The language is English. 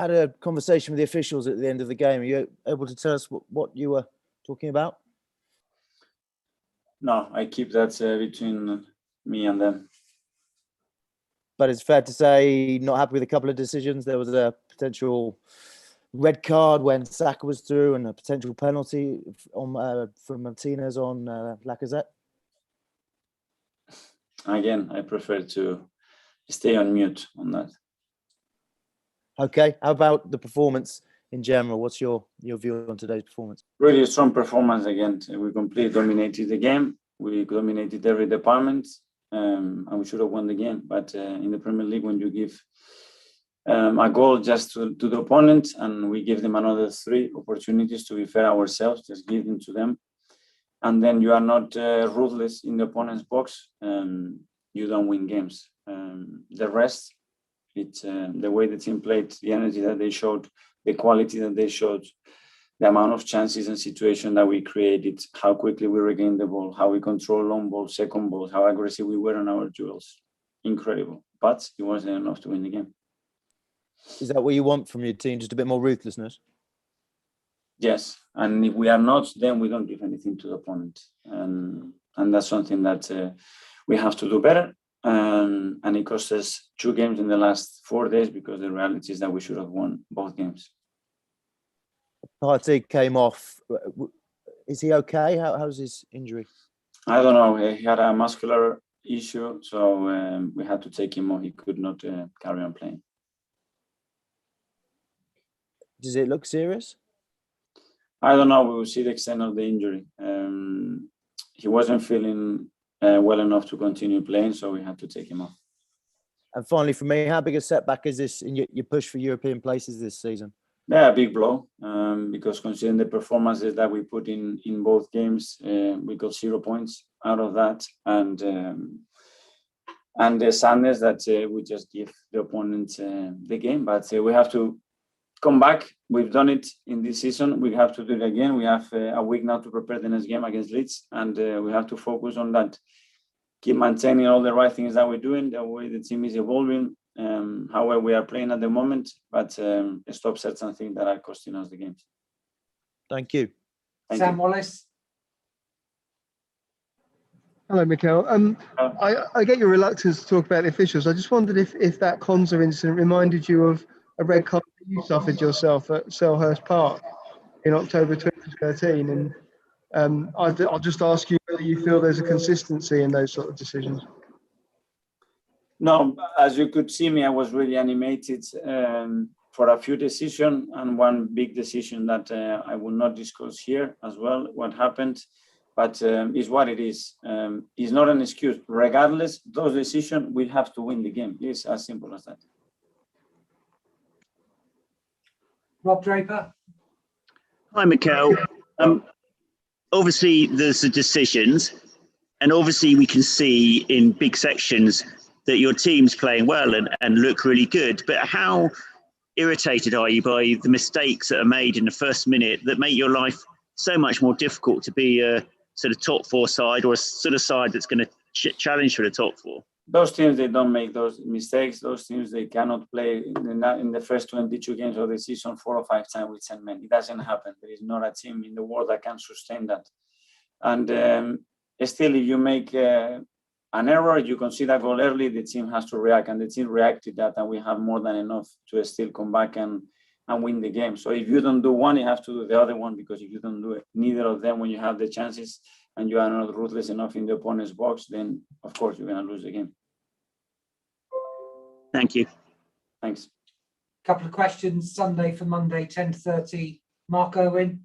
had a conversation with the officials at the end of the game. Are you able to tell us what you were talking about? No, I keep that between me and them. But it's fair to say, not happy with a couple of decisions. There was a potential red card when Saka was through, and a potential penalty on from Martinez on Lacazette. Again, I prefer to stay on mute on that. Okay, how about the performance in general? What's your view on today's performance? Really strong performance again. We completely dominated the game. We dominated every department, and we should have won the game. But in the Premier League, when you give a goal just to the opponent, and we give them another 3 opportunities to be fair ourselves, just give them to them, and then you are not ruthless in the opponent's box, you don't win games. The rest, it's the way the team played, the energy that they showed, the quality that they showed, the amount of chances and situations that we created, how quickly we regained the ball, how we control long balls, second balls, how aggressive we were on our duels. Incredible. But it wasn't enough to win the game. Is that what you want from your team? Just a bit more ruthlessness? Yes. And if we are not, then we don't give anything to the opponent. And that's something that we have to do better. And it cost us 2 games in the last 4 days, because the reality is that we should have won both games. Partey came off. Is he okay? How's his injury? I don't know. He had a muscular issue, so we had to take him off. He could not carry on playing. Does it look serious? I don't know. We will see the extent of the injury. He wasn't feeling well enough to continue playing, so we had to take him off. And finally, for me, how big a setback is this in your push for European places this season? Yeah, a big blow, because considering the performances that we put in both games, we got 0 points out of that, and the sadness that we just give the opponent the game. But we have to come back. We've done it in this season. We have to do it again. We have a week now to prepare the next game against Leeds, and we have to focus on that. Keep maintaining all the right things that we're doing, the way the team is evolving, how well we are playing at the moment, but stop certain things that are costing us the games. Thank you. Sam Wallace. Hello, Mikel. I get your reluctance to talk about the officials. I just wondered if that Konza incident reminded you of a red card that you suffered yourself at Selhurst Park in October 2013. And I'll just ask you whether you feel there's a consistency in those sort of decisions. No, as you could see me, I was really animated for a few decisions, and one big decision that I will not discuss here as well, what happened, but is what it is. It's not an excuse. Regardless, those decisions, we have to win the game. It's as simple as that. Rob Draper. Hi, Mikel. Obviously, there's the decisions, and obviously we can see in big sections that your team's playing well and look really good. But how irritated are you by the mistakes that are made in the first minute that make your life so much more difficult to be a sort of top 4 side, or a sort of side that's going to challenge for the top 4? Those teams, they don't make those mistakes. Those teams, they cannot play in the first 22 games of the season 4 or 5 times with 10 men. It doesn't happen. There is not a team in the world that can sustain that. And still, if you make an error, you concede a goal early, the team has to react. And the team reacted that, and we have more than enough to still come back and win the game. So if you don't do one, you have to do the other one, because if you don't do it, neither of them, when you have the chances and you are not ruthless enough in the opponent's box, then of course you're going to lose the game. Thank you. Thanks. Couple of questions. Sunday for Monday, 10:30. Mark Owen.